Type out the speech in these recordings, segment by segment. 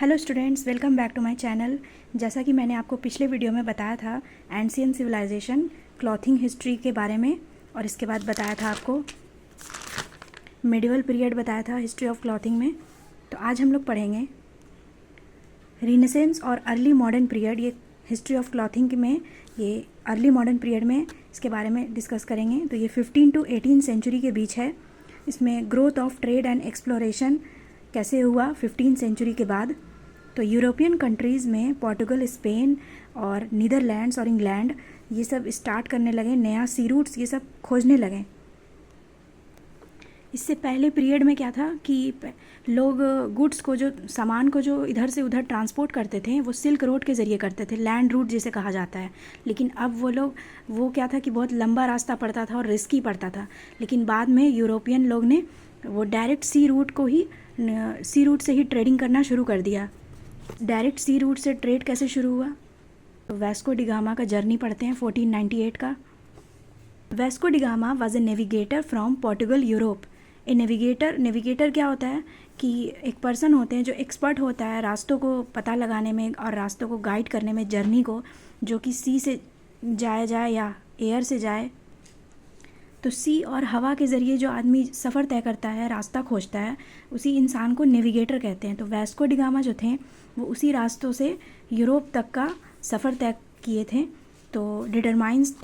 Hello students, welcome back to my channel. जैसा कि मैंने आपको पिछले वीडियो में बताया था एंशियंट सिविलाइजेशन क्लॉथिंग हिस्ट्री के बारे में, और इसके बाद बताया था आपको मिडिवल पीरियड बताया था हिस्ट्री ऑफ क्लॉथिंग में। तो आज हम लोग पढ़ेंगे रिनेसेंस और अर्ली मॉडर्न पीरियड। ये हिस्ट्री ऑफ क्लॉथिंग में ये अर्ली मॉडर्न पीरियड में इसके बारे में डिस्कस करेंगे। तो ये 15 to 18 सेंचुरी के बीच है। इसमें growth of trade and exploration कैसे हुआ 15 सेंचुरी के बाद। तो यूरोपियन कंट्रीज़ में पोर्टुगल, स्पेन और नीदरलैंड्स और इंग्लैंड ये सब स्टार्ट करने लगे, नया सी रूट्स ये सब खोजने लगे। इससे पहले पीरियड में क्या था कि लोग गुड्स को, जो सामान को जो इधर से उधर ट्रांसपोर्ट करते थे वो सिल्क रोड के ज़रिए करते थे, लैंड रूट जिसे कहा जाता है। लेकिन अब वो क्या था कि बहुत लंबा रास्ता पड़ता था और रिस्की पड़ता था। लेकिन बाद में यूरोपियन लोग ने वो डायरेक्ट सी रूट से ही ट्रेडिंग करना शुरू कर दिया। डायरेक्ट सी रूट से ट्रेड कैसे शुरू हुआ? तो वेस्को डी गामा का जर्नी पढ़ते हैं 1498 का। Wesco da gamma was a navigator from Portugal Europe. A navigator क्या होता है कि एक पर्सन होते हैं जो एक्सपर्ट होता है रास्तों को पता लगाने में और रास्तों को गाइड करने में, जर्नी को, जो कि सी से जाए या एयर से जाए। तो सी और हवा के ज़रिए जो आदमी सफ़र तय करता है, रास्ता खोजता है, उसी इंसान को नेविगेटर कहते हैं। तो वेस्को डी गामा जो थे वो उसी रास्तों से यूरोप तक का सफ़र तय किए थे। तो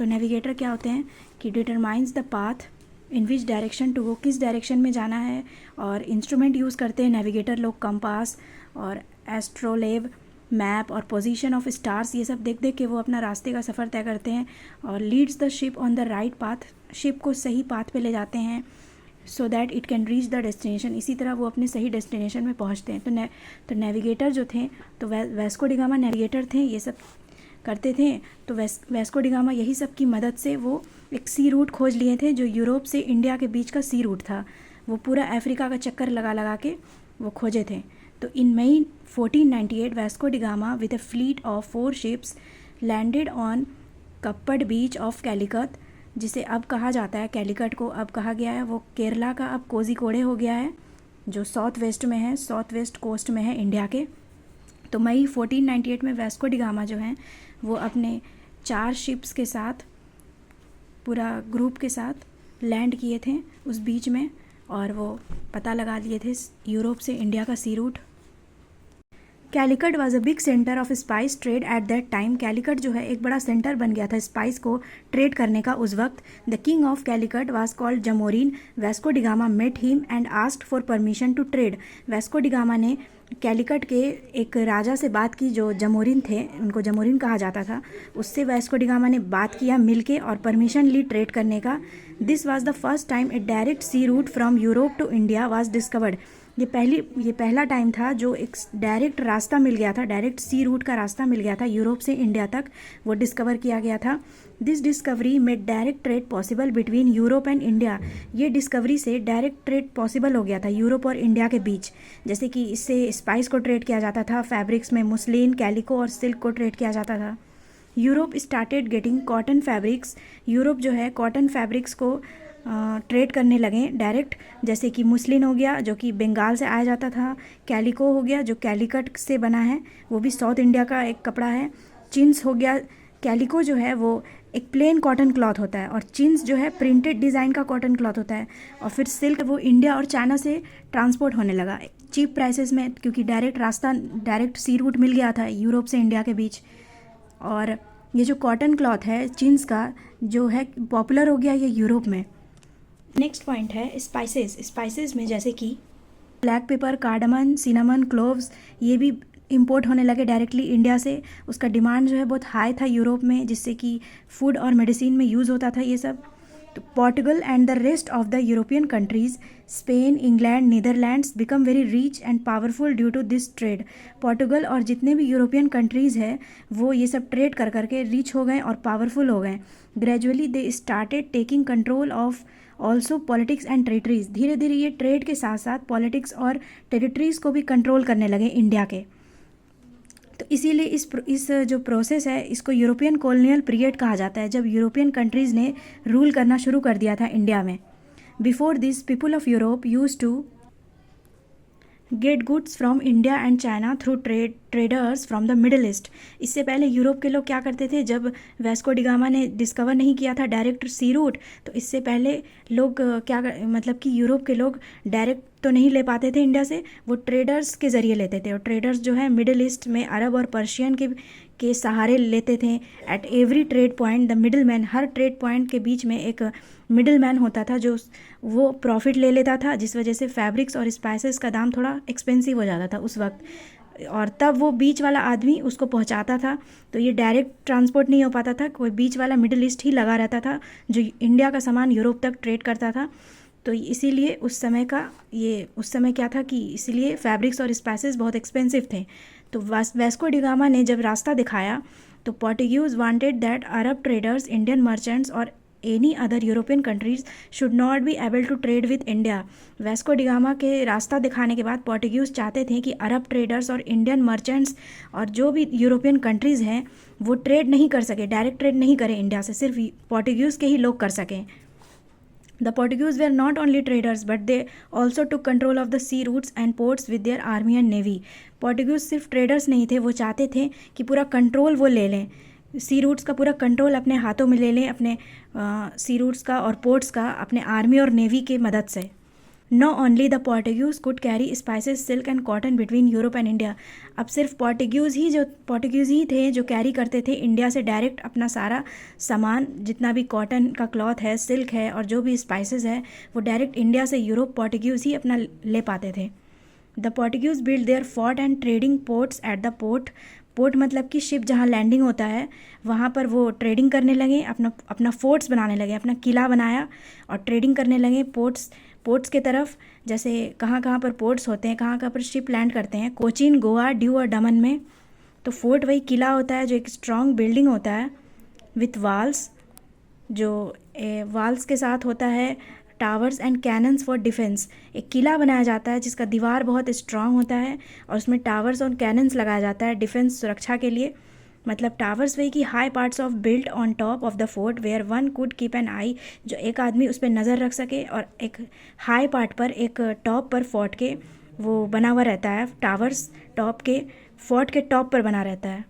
नेविगेटर क्या होते हैं कि determines the path in which direction to go, किस डायरेक्शन में जाना है। और इंस्ट्रूमेंट यूज़ करते हैं नेविगेटर लोग, कंपास और एस्ट्रोलेब, मैप और पोजीशन ऑफ स्टार्स, ये सब देख देख के वो अपना रास्ते का सफ़र तय करते हैं। और leads the ship on the right path, ship को सही पाथ पे ले जाते हैं so that it can reach the destination. इसी तरह वो अपने सही डेस्टिनेशन में पहुंचते हैं। तो नेविगेटर जो थे, तो वेस्को डी गामा नेविगेटर थे, ये सब करते थे। तो वेस्को डी गामा यही सब की मदद से वो एक सी रूट खोज लिए थे जो यूरोप से इंडिया के बीच का सी रूट था। वो पूरा अफ्रीका का चक्कर लगा लगा के वो खोजे थे। तो in May 1498 Vasco da Gama with a fleet of 4 ships landed on Kappad beach of Calicut, जिसे अब कहा जाता है, कैलिकट को अब कहा गया है, वो केरला का अब कोझिकोड हो गया है, जो साउथ वेस्ट में है, साउथ वेस्ट कोस्ट में है इंडिया के। तो मई 1498 में वेस्को डी गामा जो हैं वो अपने 4 शिप्स के साथ, पूरा ग्रुप के साथ लैंड किए थे उस बीच में, और वो पता लगा लिए थे यूरोप से इंडिया का sea route. Calicut was a big centre of spice trade at that time. Calicut जो है एक बड़ा सेंटर बन गया था स्पाइस को ट्रेड करने का उस वक्त। The king of Calicut was called Zamorin. Vasco da Gama met him and asked for permission to trade. Vasco da Gama ने कैलिकट के एक राजा से बात की जो जमोरिन थे, उनको जमोरिन कहा जाता था, उससे वेस्को डी गामा ने बात किया मिलके और परमिशन ली ट्रेड करने का। This was the first time a direct sea route from Europe to India was discovered. ये पहला टाइम था जो एक डायरेक्ट रास्ता मिल गया था, डायरेक्ट सी रूट का रास्ता मिल गया था यूरोप से इंडिया तक, वो डिस्कवर किया गया था। This discovery made direct trade possible between Europe and India. ये डिस्कवरी से डायरेक्ट ट्रेड पॉसिबल हो गया था यूरोप और इंडिया के बीच। जैसे कि इससे स्पाइस को ट्रेड किया जाता था, फैब्रिक्स में मुस्लिन, कैलिको और सिल्क को ट्रेड किया जाता था। Europe started getting cotton fabrics. Europe जो है कॉटन फैब्रिक्स को ट्रेड करने लगे डायरेक्ट, जैसे कि मुस्लिन हो गया जो कि बंगाल से आया जाता था, कैलिको हो गया जो कैलिकट से बना है, वो भी साउथ इंडिया का एक कपड़ा है। चिन्स हो गया, कैलिको जो है वो एक प्लेन कॉटन क्लॉथ होता है, और चिन्स जो है प्रिंटेड डिज़ाइन का कॉटन क्लॉथ होता है। और फिर सिल्क वो इंडिया और चाइना से ट्रांसपोर्ट होने लगा चीप प्राइसेस में, क्योंकि डायरेक्ट सी रूट मिल गया था यूरोप से इंडिया के बीच। और ये जो कॉटन क्लॉथ है चिन्स का, जो है पॉपुलर हो गया ये यूरोप में। नेक्स्ट पॉइंट है स्पाइसेस में जैसे कि black pepper, cardamom, cinnamon, cloves, ये भी इंपोर्ट होने लगे डायरेक्टली इंडिया से। उसका डिमांड जो है बहुत हाई था यूरोप में, जिससे कि फूड और मेडिसिन में यूज़ होता था ये सब। तो Portugal and the rest of the European countries, Spain, England, Netherlands become very rich and powerful due to this trade. Portugal और जितने भी यूरोपियन कंट्रीज़ हैं वो ये सब ट्रेड कर करके रिच हो गए और पावरफुल हो गए। Gradually they started taking control of also politics and territories. धीरे धीरे ये ट्रेड के साथ साथ पॉलिटिक्स और टेरिटरीज़ को भी कंट्रोल करने लगे इंडिया के। तो इसीलिए इस जो प्रोसेस है इसको यूरोपियन कॉलोनियल पीरियड कहा जाता है, जब यूरोपियन कंट्रीज़ ने रूल करना शुरू कर दिया था इंडिया में। Before this people of Europe use to get goods from India and China through traders from the Middle East. इससे पहले यूरोप के लोग क्या करते थे, जब वैस्को डी गामा ने डिस्कवर नहीं किया था डायरेक्ट सी रूट, तो इससे पहले लोग मतलब कि यूरोप के लोग डायरेक्ट तो नहीं ले पाते थे इंडिया से, वो ट्रेडर्स के ज़रिए लेते थे। और ट्रेडर्स जो है मिडिल ईस्ट में अरब और पर्शियन के सहारे लेते थे। At every trade point the middle man, her trade point के बीच में एक मिडिल मैन होता था जो वो प्रॉफिट ले लेता था, जिस वजह से फैब्रिक्स और स्पाइसेस का दाम थोड़ा एक्सपेंसिव हो जाता था उस वक्त। और तब वो बीच वाला आदमी उसको पहुंचाता था, तो ये डायरेक्ट ट्रांसपोर्ट नहीं हो पाता था, कोई बीच वाला मिडिल ईस्ट ही लगा रहता था जो इंडिया का सामान यूरोप तक ट्रेड करता था। तो इसीलिए उस समय क्या था कि इसीलिए फैब्रिक्स और स्पाइसेस बहुत एक्सपेंसिव थे। तो वैस्को डी गामा ने जब रास्ता दिखाया तो Portuguese wanted that Arab traders, Indian merchants और any other European countries should not be able to trade with India. Vasco da Gama के रास्ता दिखाने के बाद पोर्टुगीज चाहते थे कि अरब ट्रेडर्स और इंडियन मर्चेंट्स और जो भी यूरोपियन कंट्रीज़ हैं वो ट्रेड नहीं कर सके, डायरेक्ट ट्रेड नहीं करें इंडिया से, सिर्फ पोर्टुगीज़ के ही लोग कर सकें। The Portuguese were not only traders but they also took control of the sea routes and ports with their army and navy. Portuguese सिर्फ ट्रेडर्स नहीं थे, वो चाहते थे कि पूरा कंट्रोल वो ले लें, सी रूट्स का पूरा कंट्रोल अपने हाथों में ले लें, अपने सी रूट्स का और पोर्ट्स का अपने आर्मी और नेवी की मदद से। No only the Portuguese could carry spices, silk and cotton between Europe and India. अब सिर्फ पोर्टुगीज़ ही थे जो कैरी करते थे इंडिया से डायरेक्ट अपना सारा सामान, जितना भी कॉटन का क्लॉथ है, सिल्क है और जो भी स्पाइसेस है, वो डायरेक्ट इंडिया से यूरोप पोर्टुगीज़ ही अपना ले पाते थे। The Portuguese build their fort and trading ports at the port मतलब कि शिप जहाँ लैंडिंग होता है वहाँ पर वो ट्रेडिंग करने लगे, अपना फोर्ट्स बनाने लगे, अपना किला बनाया और ट्रेडिंग करने लगे पोर्ट्स के तरफ। जैसे कहाँ कहाँ पर पोर्ट्स होते हैं, कहाँ कहाँ पर शिप लैंड करते हैं, कोचीन, गोवा, ड्यू और दमन में। तो फोर्ट वही किला होता है जो एक स्ट्रॉन्ग बिल्डिंग होता है विथ वाल्स, जो वाल्स के साथ होता है towers and cannons for defence. एक किला बनाया जाता है जिसका दीवार बहुत स्ट्रांग होता है और उसमें टावर्स और कैनन्स लगाया जाता है डिफेंस, सुरक्षा के लिए। मतलब टावर्स वही कि high parts of built on top of the fort where one could keep an eye, जो एक आदमी उस पर नज़र रख सके, और एक हाई पार्ट पर, एक टॉप पर फोर्ट के वो बना हुआ रहता है, टावर्स टॉप के फोर्ट के टॉप पर बना रहता है।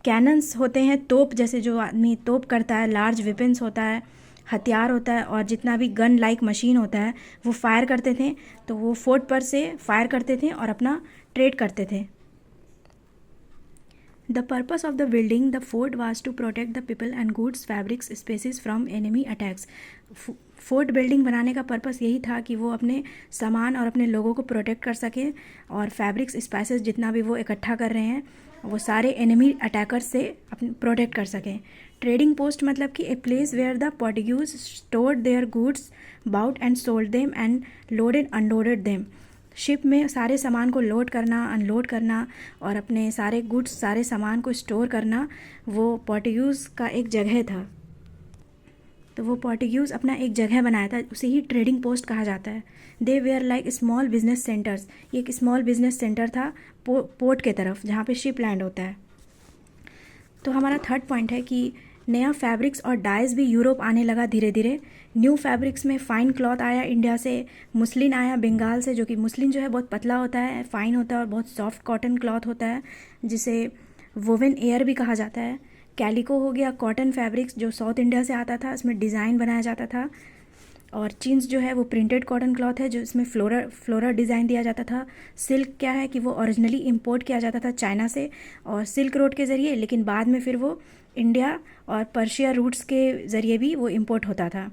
कैनन्स होते हैं तोप, जैसे जो आदमी तोप करता है, लार्ज वेपन्स होता है, हथियार होता है, और जितना भी गन लाइक मशीन होता है वो फायर करते थे। तो वो फोर्ट पर से फायर करते थे और अपना ट्रेड करते थे। The purpose of the building the fort was to protect the people and goods, fabrics, species from enemy attacks. Fort building बनाने का पर्पस यही था कि वो अपने सामान और अपने लोगों को प्रोटेक्ट कर सके, और फैब्रिक्स, स्पाइसेस जितना भी वो इकट्ठा कर रहे हैं वो सारे एनिमी अटैकर्स से अपने प्रोटेक्ट कर सकें। ट्रेडिंग पोस्ट मतलब कि a place where the Portuguese stored their goods, bought and sold them and loaded unloaded them. Ship में सारे सामान को लोड करना, अनलोड करना और अपने सारे गुड्स, सारे सामान को स्टोर करना, वो पोर्टुगीज़ का एक जगह था। तो वो पोर्टुगीज़ अपना एक जगह बनाया था, उसे ही ट्रेडिंग पोस्ट कहा जाता है। They were like small business centres, ये एक स्मॉल बिजनेस सेंटर था पोर्ट के तरफ जहाँ पे शिप लैंड होता है। तो हमारा थर्ड पॉइंट है कि नया फैब्रिक्स और डाइज भी यूरोप आने लगा धीरे धीरे। न्यू फैब्रिक्स में फ़ाइन क्लॉथ आया इंडिया से, मुस्लिन आया बंगाल से, जो कि मुस्लिन जो है बहुत पतला होता है, फ़ाइन होता है और बहुत सॉफ्ट कॉटन क्लॉथ होता है, जिसे वोवेन एयर भी कहा जाता है। कैलिको हो गया कॉटन फैब्रिक्स जो साउथ इंडिया से आता था, इसमें डिज़ाइन बनाया जाता था। और चिन्स जो है वो प्रिंटेड कॉटन क्लॉथ है जो इसमें फ्लोरल डिज़ाइन दिया जाता था। सिल्क क्या है कि वो ओरिजिनली इंपोर्ट किया जाता था चाइना से और सिल्क रोड के ज़रिए, लेकिन बाद में फिर वो इंडिया और पर्शिया रूट्स के ज़रिए भी वो इंपोर्ट होता था।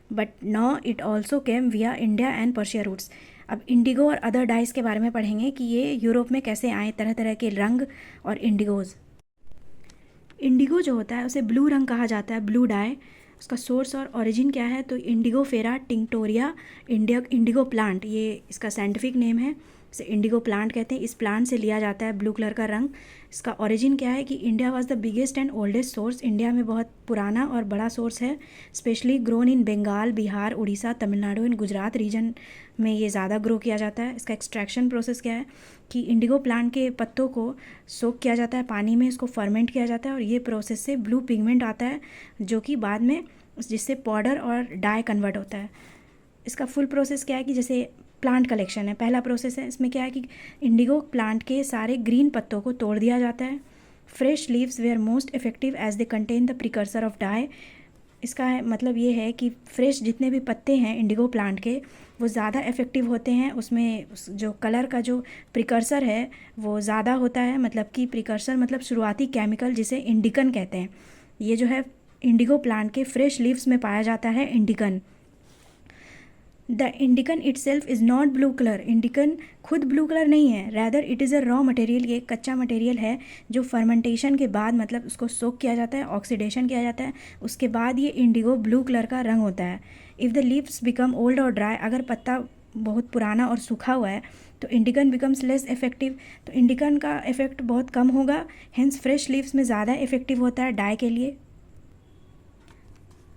But now it also came विया इंडिया एंड पर्शिया रूट्स। अब इंडिगो और अदर डाइज के बारे में पढ़ेंगे कि ये यूरोप में कैसे आए, तरह तरह के रंग और इंडिगोज़। इंडिगो जो होता है उसे ब्लू रंग कहा जाता है, ब्लू डाई। उसका सोर्स और ओरिजिन क्या है, तो इंडिगो फेरा टिंक्टोरिया इंडिगो प्लांट, ये इसका साइंटिफिक नेम है, इसे इंडिगो प्लांट कहते हैं। इस प्लांट से लिया जाता है ब्लू कलर का रंग। इसका ओरिजिन क्या है कि India was the biggest and oldest source, India में बहुत पुराना और बड़ा सोर्स है। Specially grown in Bengal, Bihar, Orissa, Tamil Nadu and Gujarat region में ये ज़्यादा ग्रो किया जाता है। इसका एक्सट्रैक्शन प्रोसेस क्या है कि इंडिगो प्लांट के पत्तों को सोक किया जाता है पानी में, इसको फर्मेंट किया जाता है और ये प्रोसेस से ब्लू पिगमेंट आता है जो कि बाद में जिससे पाउडर और डाई कन्वर्ट होता है। इसका फुल प्रोसेस क्या है कि जैसे प्लांट कलेक्शन है। पहला प्रोसेस है, इसमें क्या है कि इंडिगो प्लांट के सारे ग्रीन पत्तों को तोड़ दिया जाता है। Fresh leaves they are most effective as they contain the precursor of dye. इसका मतलब ये है कि फ्रेश जितने भी पत्ते हैं इंडिगो प्लांट के वो ज़्यादा इफ़ेक्टिव होते हैं, उसमें जो कलर का जो प्रिकर्सर है वो ज़्यादा होता है। मतलब कि प्रिकर्सर मतलब शुरुआती केमिकल जिसे इंडिकन कहते हैं। ये जो है इंडिगो प्लांट के फ्रेश लीव्स में पाया जाता है indican. The indican itself is not blue colour. Indican खुद ब्लू कलर नहीं है, rather it is a raw material. ये कच्चा मटेरियल है जो फर्मेंटेशन के बाद मतलब उसको सोक किया जाता है, ऑक्सीडेशन किया जाता है, उसके बाद ये इंडिगो ब्लू कलर का रंग होता है। If the leaves become old और ड्राई, अगर पत्ता बहुत पुराना और सूखा हुआ है तो इंडिकन बिकम्स लेस इफेक्टिव, तो इंडिकन का इफेक्ट बहुत कम होगा। हेंस फ्रेश लीव्स में ज़्यादा इफेक्टिव होता है डाई के लिए।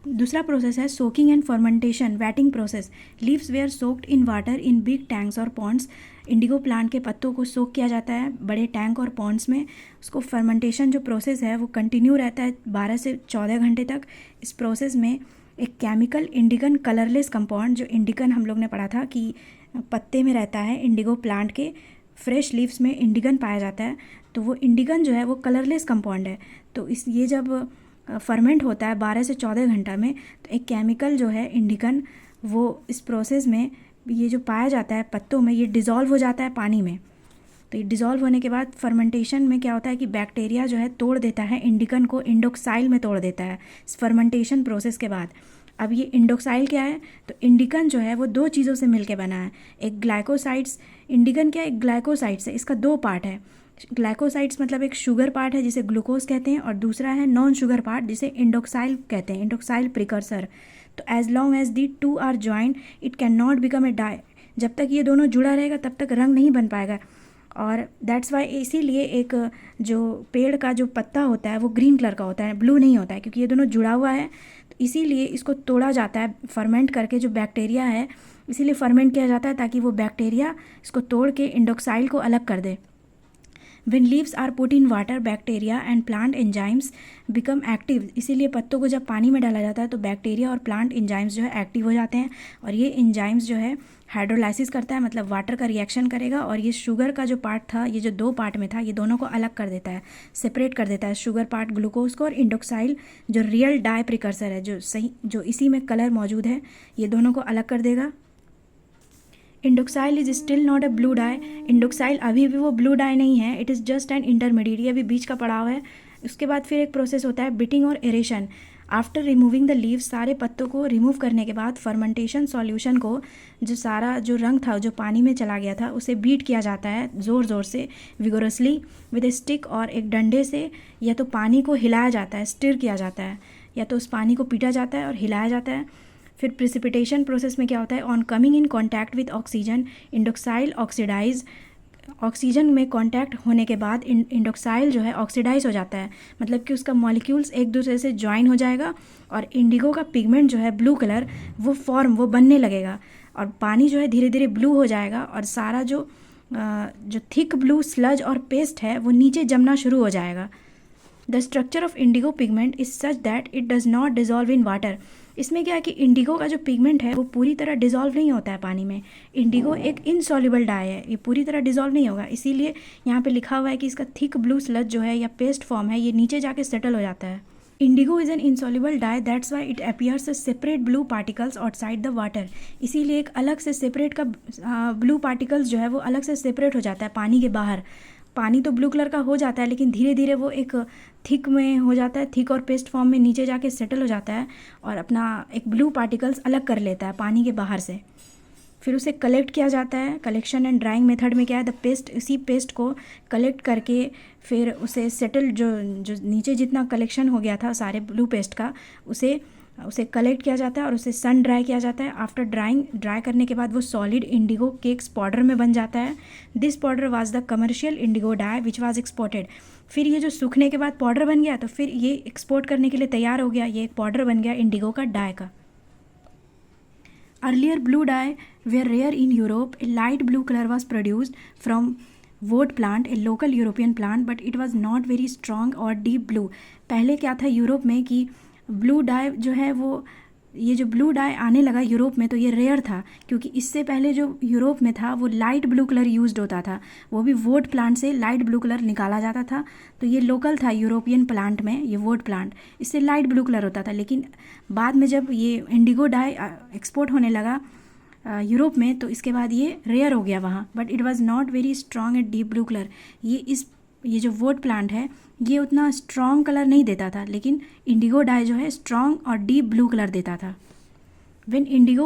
दूसरा प्रोसेस है soaking and fermentation, wetting process. Leaves were soaked in water in big tanks और पॉन्ड्स। इंडिगो प्लांट के पत्तों को सोक किया जाता है बड़े टैंक और पॉन्ड्स में। उसको फर्मेंटेशन जो प्रोसेस है वो कंटिन्यू रहता है 12 से 14 घंटे तक। इस प्रोसेस में एक केमिकल इंडिगन कलरलेस कंपाउंड, जो इंडिगन हम लोग ने पढ़ा था कि पत्ते में रहता है, इंडिगो प्लांट के फ्रेश लीव्स में इंडिगन पाया जाता है, तो वो इंडिगन जो है वो कलरलेस कंपाउंड है। तो ये जब फर्मेंट होता है 12 से 14 घंटा में, तो एक केमिकल जो है इंडिकन वो इस प्रोसेस में ये जो पाया जाता है पत्तों में, ये डिज़ोल्व हो जाता है पानी में। तो ये डिज़ोल्व होने के बाद फर्मेंटेशन में क्या होता है कि बैक्टीरिया जो है तोड़ देता है इंडिकन को, इंडोक्साइल में तोड़ देता है इस फर्मेंटेशन प्रोसेस के बाद। अब ये इंडोक्साइल क्या है, तो इंडिकन जो है वो दो चीज़ों से मिलके बना है। एक ग्लाइकोसाइड्स, इंडिकन क्या है, एक ग्लाइकोसाइड्स है, इसका दो पार्ट है। ग्लाइकोसाइड्स मतलब एक शुगर पार्ट है जिसे ग्लूकोज कहते हैं, और दूसरा है नॉन शुगर पार्ट जिसे इंडोक्साइल कहते हैं, इंडोक्साइल प्रिकर्सर। तो as long as the two are joint it can not become a dye. जब तक ये दोनों जुड़ा रहेगा तब तक रंग नहीं बन पाएगा। और दैट्स वाई इसीलिए एक जो पेड़ का जो पत्ता होता है वो ग्रीन कलर का होता है, ब्लू नहीं होता है, क्योंकि ये दोनों जुड़ा हुआ है। तो इसीलिए इसको तोड़ा जाता है फर्मेंट करके, जो बैक्टीरिया है इसीलिए फर्मेंट किया जाता है ताकि वो बैक्टीरिया इसको तोड़ के इंडोक्साइल को अलग कर दे। When leaves are put in water, bacteria and plant enzymes become active। इसीलिए पत्तों को जब पानी में डाला जाता है तो बैक्टीरिया और प्लांट एंजाइम्स जो है एक्टिव हो जाते हैं, और ये एंजाइम्स जो है हाइड्रोलाइसिस करता है, मतलब वाटर का रिएक्शन करेगा, और ये शुगर का जो पार्ट था, ये जो दो पार्ट में था, ये दोनों को अलग कर देता है, सेपरेट कर देता है, शुगर पार्ट ग्लूकोज को, और इंडोक्साइल जो रियल डाई प्रिकर्सर है, जो सही जो इसी में कलर मौजूद है, ये दोनों को अलग कर देगा। Indoxyl is still not a blue dye. Indoxyl अभी भी वो ब्लू डाई नहीं है, it is just an intermediate, ये अभी बीच का पड़ाव है। उसके बाद फिर एक प्रोसेस होता है बिटिंग और aeration. After removing the leaves, सारे पत्तों को रिमूव करने के बाद फर्मेंटेशन सॉल्यूशन को, जो सारा जो रंग था जो पानी में चला गया था, उसे बीट किया जाता है ज़ोर ज़ोर से, विगोरसली विद ए स्टिक, और एक डंडे से या तो पानी को हिलाया जाता है, स्टिर किया जाता है, या तो उस पानी को पीटा जाता है और हिलाया जाता है। फिर प्रिसिपिटेशन प्रोसेस में क्या होता है, on coming in contact with oxygen indoxyl oxidise. Oxygen में कांटेक्ट होने के बाद इंडोक्साइल जो है ऑक्सीडाइज हो जाता है, मतलब कि उसका मॉलिक्यूल्स एक दूसरे से ज्वाइन हो जाएगा, और इंडिगो का पिगमेंट जो है ब्लू कलर वो बनने लगेगा, और पानी जो है धीरे धीरे ब्लू हो जाएगा, और सारा जो थिक ब्लू स्लज और पेस्ट है वो नीचे जमना शुरू हो जाएगा। The structure of Indigo pigment is such that it does not dissolve in water. इसमें क्या है कि इंडिगो का जो पिगमेंट है वो पूरी तरह डिजॉल्व नहीं होता है पानी में। इंडिगो एक इनसॉल्युबल डाई है, ये पूरी तरह डिजॉल्व नहीं होगा, इसीलिए यहाँ पे लिखा हुआ है कि इसका थिक ब्लू स्लज जो है या पेस्ट फॉर्म है, ये नीचे जाके सेटल हो जाता है। Indigo is an insoluble dye, that's why it appears separate blue particles outside the water. इसीलिए एक अलग से सेपरेट का ब्लू पार्टिकल्स जो है वो अलग से सेपरेट हो जाता है पानी के बाहर। पानी तो ब्लू कलर का हो जाता है, लेकिन धीरे धीरे वो एक थिक में हो जाता है, थिक और पेस्ट फॉर्म में नीचे जाके सेटल हो जाता है, और अपना एक ब्लू पार्टिकल्स अलग कर लेता है पानी के बाहर से। फिर उसे कलेक्ट किया जाता है। कलेक्शन एंड ड्राइंग मेथड में क्या है, द पेस्ट, इसी पेस्ट को कलेक्ट करके फिर उसे सेटल, जो नीचे जितना कलेक्शन हो गया था सारे ब्लू पेस्ट का, उसे कलेक्ट किया जाता है और उसे सन ड्राई किया जाता है। आफ्टर ड्राई करने के बाद वो सॉलिड इंडिगो केक्स पाउडर में बन जाता है। This powder was the commercial Indigo die which was exported. फिर ये जो सूखने के बाद पाउडर बन गया तो फिर ये एक्सपोर्ट करने के लिए तैयार हो गया, ये एक पाउडर बन गया इंडिगो का डाई का। Earlier blue dye were rare in Europe. A light blue colour was produced from woad plant, a local European plant, but it was not very strong और डीप ब्लू। पहले क्या था Europe में कि blue die जो है वो ये जो ब्लू डाई आने लगा यूरोप में तो ये रेयर था, क्योंकि इससे पहले जो यूरोप में था वो लाइट ब्लू कलर यूज्ड होता था, वो भी वोट प्लांट से लाइट ब्लू कलर निकाला जाता था। तो ये लोकल था यूरोपियन प्लांट में, ये वोट प्लांट, इससे लाइट ब्लू कलर होता था। लेकिन बाद में जब ये इंडिगो डाई एक्सपोर्ट होने लगा यूरोप में, तो इसके बाद ये रेयर हो गया वहाँ, but it was not very strong and deep blue colour. ये जो वोट प्लांट है ये उतना स्ट्रॉन्ग कलर नहीं देता था, लेकिन इंडिगो डाई जो है स्ट्रॉन्ग और डीप ब्लू कलर देता था। When indigo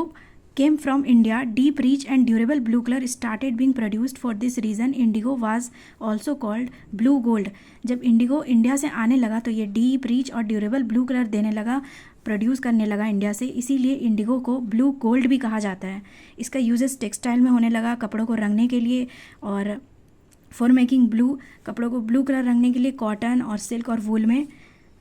came from India, deep, rich and durable blue color started being produced. For this reason, indigo was also called blue gold. जब इंडिगो इंडिया से आने लगा तो ये डीप, रिच और ड्यूरेबल ब्लू कलर देने लगा, प्रोड्यूस करने लगा इंडिया से, इसीलिए इंडिगो को ब्लू गोल्ड भी कहा जाता है। इसका यूजेस टेक्सटाइल में होने लगा, कपड़ों को रंगने के लिए, और फॉर मेकिंग ब्लू, कपड़ों को ब्लू कलर रंगने के लिए कॉटन और सिल्क और वूल में।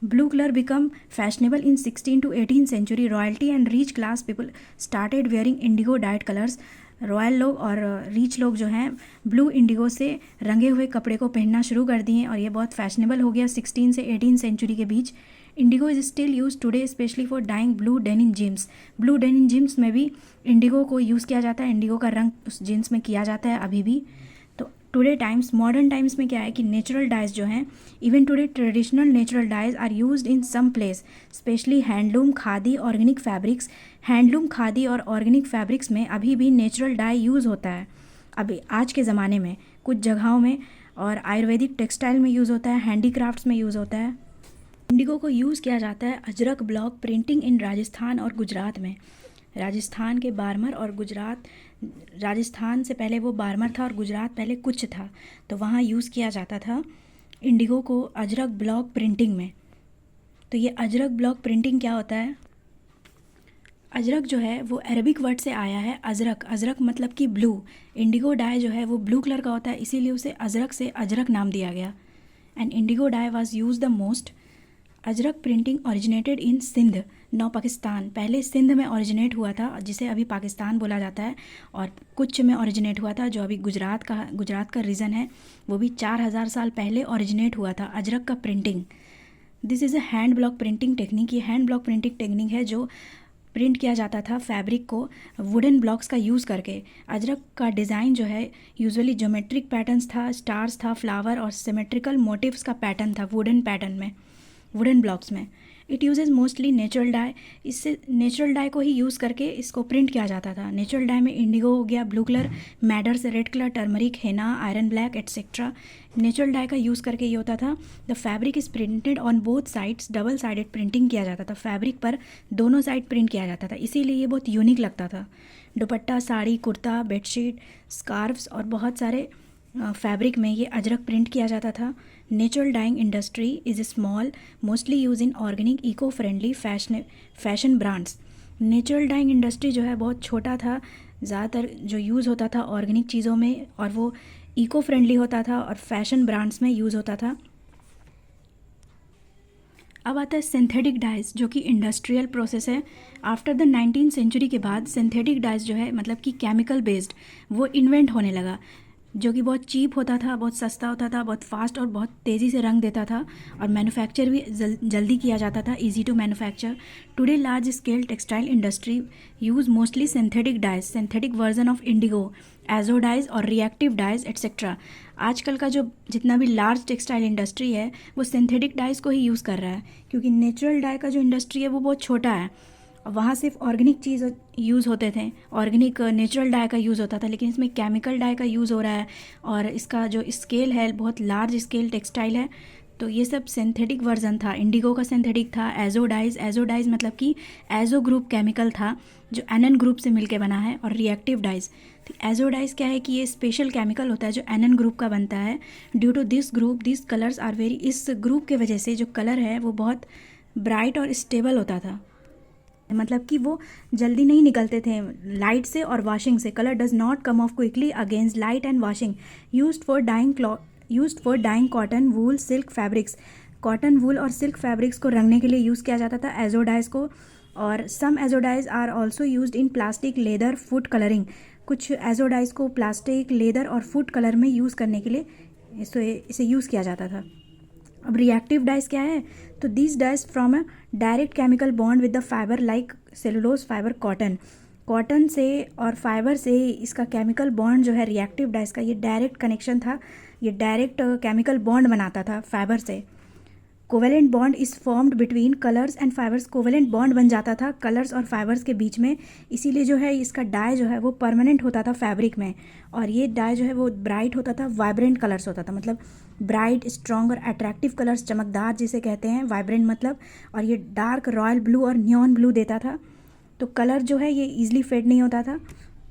Blue colour become fashionable in 16 to 18 century. Royalty and rich class people started wearing indigo dyed colours. Royal लोग और रीच लोग जो हैं ब्लू इंडिगो से रंगे हुए कपड़े को पहनना शुरू कर दिए, और ये बहुत फैशनेबल हो गया 16 से 18 सेंचुरी के बीच। Indigo is still use today especially for dyeing blue denim jeans. Blue denim jeans में भी इंडिगो को यूज़ किया जाता है, इंडिगो का रंग उस जीन्स में किया जाता है अभी भी। तो टुडे टाइम्स, मॉडर्न टाइम्स में क्या है कि नेचुरल डाइज जो हैं, even today traditional natural dyes are used in some place, specially handloom, khadi, organic fabrics. Handloom, khadi और ऑर्गेनिक फैब्रिक्स में अभी भी नेचुरल डाई यूज़ होता है अभी आज के ज़माने में कुछ जगहों में, और आयुर्वेदिक टेक्सटाइल में यूज़ होता है, हैंडीक्राफ्ट्स में यूज़ होता है। इंडिगो को यूज़ किया जाता है अजरक ब्लॉक प्रिंटिंग इन राजस्थान और गुजरात में। राजस्थान के बारमर और गुजरात, राजस्थान से पहले वो बारमर था और गुजरात पहले कुछ था, तो वहाँ यूज़ किया जाता था इंडिगो को अजरक ब्लॉक प्रिंटिंग में। तो ये अजरक ब्लॉक प्रिंटिंग क्या होता है? अजरक जो है वो अरबिक वर्ड से आया है, अजरक, अजरक मतलब कि ब्लू। इंडिगो डाई जो है वो ब्लू कलर का होता है, इसीलिए उसे अजरक से अजरक नाम दिया गया। And indigo dye was use the most. Ajrak printing originated in Sindh, now Pakistan. पहले सिंध में ओरिजिनेट हुआ था, जिसे अभी पाकिस्तान बोला जाता है, और कुछ में ओरिजिनेट हुआ था, जो अभी गुजरात का रीजन है, वो भी 4000 साल पहले ओरिजिनेट हुआ था अजरक का printing. This is a hand block printing technique. ये हैंड ब्लॉक प्रिंटिंग टेक्निक है जो प्रिंट किया जाता था फैब्रिक को वुडन ब्लॉक्स का यूज़ करके। अजरक का डिज़ाइन जो है यूजुअली ज्योमेट्रिक पैटर्न्स था, स्टार्स था, फ्लावर और सिमेट्रिकल मोटिव्स का पैटर्न था वुडन पैटर्न में, वुडन ब्लॉक्स में। It uses mostly natural die. इससे नेचुरल डाई को ही यूज़ करके इसको प्रिंट किया जाता था। नेचुरल डाई में इंडिगो हो गया, ब्लू कलर, मैडर से red colour, turmeric, henna, iron black etcetera. Natural dye का यूज़ करके ये होता था, the fabric is printed on both sides, double sided printing किया जाता था, फैब्रिक पर दोनों साइड प्रिंट किया जाता था, इसीलिए ये बहुत यूनिक लगता था। दुपट्टा, साड़ी, कुर्ता, बेडशीट, स्कार्फ्स और बहुत सारे फैब्रिक में ये अजरक प्रिंट किया जाता था। Natural dyeing industry is small, mostly use in organic, eco friendly fashion brands. Natural dyeing industry जो है बहुत छोटा था, ज़्यादातर जो यूज़ होता था ऑर्गेनिक चीज़ों में, और वो इको फ्रेंडली होता था और फैशन ब्रांड्स में यूज़ होता था। अब आता है सिंथेटिक डाइज, जो कि इंडस्ट्रियल प्रोसेस है। आफ्टर द 19th सेंचुरी के बाद सिंथेटिक डाइज जो है मतलब कि केमिकल बेस्ड, वो इन्वेंट होने लगा, जो कि बहुत चीप होता था, बहुत सस्ता होता था, बहुत फास्ट और बहुत तेज़ी से रंग देता था, और मैन्युफैक्चर भी जल्दी किया जाता था, easy to manufacture. Today large scale textile industry use mostly synthetic dyes, synthetic version of indigo, azo dyes और रिएक्टिव डाइज एट्सेट्रा। आजकल का जो जितना भी लार्ज टेक्सटाइल इंडस्ट्री है वो सिंथेटिक डाइज को ही यूज़ कर रहा है, क्योंकि नेचुरल डाई का जो इंडस्ट्री है वो बहुत छोटा है, वहाँ सिर्फ ऑर्गेनिक चीज़ यूज़ होते थे, ऑर्गेनिक नेचुरल डाई का यूज़ होता था, लेकिन इसमें केमिकल डाई का यूज़ हो रहा है, और इसका जो स्केल है बहुत लार्ज स्केल टेक्सटाइल है। तो ये सब सिंथेटिक वर्जन था। इंडिगो का सिंथेटिक था। एजो डाइज मतलब कि एजो ग्रुप केमिकल था जो एनएन ग्रुप से मिलके बना है, और रिएक्टिव डाइज। तो एजो डाइज क्या है कि ये स्पेशल केमिकल होता है जो एनएन ग्रुप का बनता है। Due to this group this colours are very, इस ग्रुप के वजह से जो कलर है वो बहुत ब्राइट और स्टेबल होता था, मतलब कि वो जल्दी नहीं निकलते थे लाइट से और वॉशिंग से। Colour does not come off quickly against light and washing. Used for dyeing cotton, wool, silk fabrics. Cotton, wool और सिल्क फैब्रिक्स को रंगने के लिए यूज़ किया जाता था एजोडाइज को। और some azo dyes are also used in plastic, leather, food colouring. कुछ एजोडाइज को प्लास्टिक, लेदर और फूड कलर में यूज़ करने के लिए इसे यूज़ किया जाता था। अब रिएक्टिव डाइस क्या है, तो this dice from a direct chemical bond with the fibre like cellulose fibre cotton. Cotton से और फाइबर से इसका केमिकल बॉन्ड जो है रिएक्टिव डाइस का, ये डायरेक्ट कनेक्शन था, ये डायरेक्ट केमिकल बॉन्ड बनाता था फाइबर से। Covalent bond is formed between colours and fibres, covalent bond बन जाता था कलर्स और फाइबर्स के बीच में, इसीलिए जो है इसका डाई जो है वो परमानेंट होता था फैब्रिक में। और ये डाई जो है वो ब्राइट होता था, वाइब्रेंट कलर्स होता था, मतलब ब्राइट स्ट्रॉन्ग और अट्रैक्टिव कलर्स, चमकदार जिसे कहते हैं, वाइब्रेंट मतलब। और ये डार्क रॉयल ब्लू और नियॉन ब्लू देता था, तो कलर जो है ये ईजिली फेड नहीं होता था।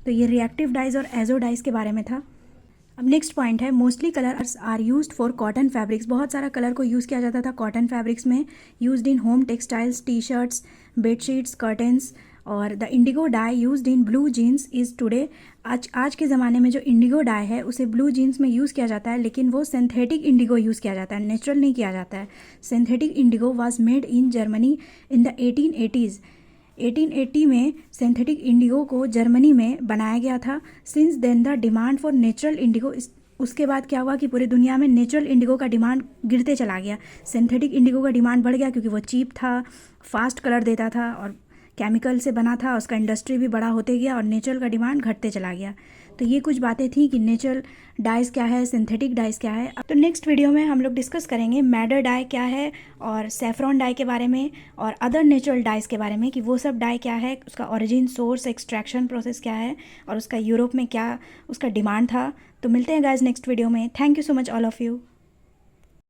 तो ये रिएक्टिव डाइज और एजो डाइज के बारे में था। अब नेक्स्ट पॉइंट है, mostly colours are used for cotton fabrics. बहुत सारा कलर को यूज़ किया जाता था कॉटन फैब्रिक्स में, used in home textiles, T shirts, bedsheets, curtains. और the indigo dye used in blue jeans is today, आज के ज़माने में जो इंडिगो डाई है उसे ब्लू जीन्स में यूज़ किया जाता है, लेकिन वो सिंथेटिक इंडिगो यूज़ किया जाता है, नेचुरल नहीं किया जाता है। Synthetic Indigo was made in Germany in the 1880s। 1880 में सिंथेटिक इंडिगो को जर्मनी में बनाया गया था। Since then the demand for natural indigo, उसके बाद क्या हुआ कि पूरी दुनिया में नेचुरल इंडिगो का डिमांड गिरते चला गया। सिंथेटिक इंडिगो का डिमांड बढ़ गया क्योंकि वो चीप था, फास्ट कलर देता था और केमिकल से बना था, उसका इंडस्ट्री भी बड़ा होते गया और नेचुरल का डिमांड घटते चला गया। तो ये कुछ बातें थी कि नेचुरल डाइस क्या है, सिंथेटिक डाइस क्या है। तो नेक्स्ट वीडियो में हम लोग डिस्कस करेंगे मैडर डाई क्या है और सेफ्रॉन डाई के बारे में और अदर नेचुरल डाइस के बारे में, कि वो सब डाई क्या है, उसका ओरिजिन, सोर्स, एक्सट्रैक्शन प्रोसेस क्या है और उसका यूरोप में क्या उसका डिमांड था। तो मिलते हैं गाइज नेक्स्ट वीडियो में। Thank you so much all of you.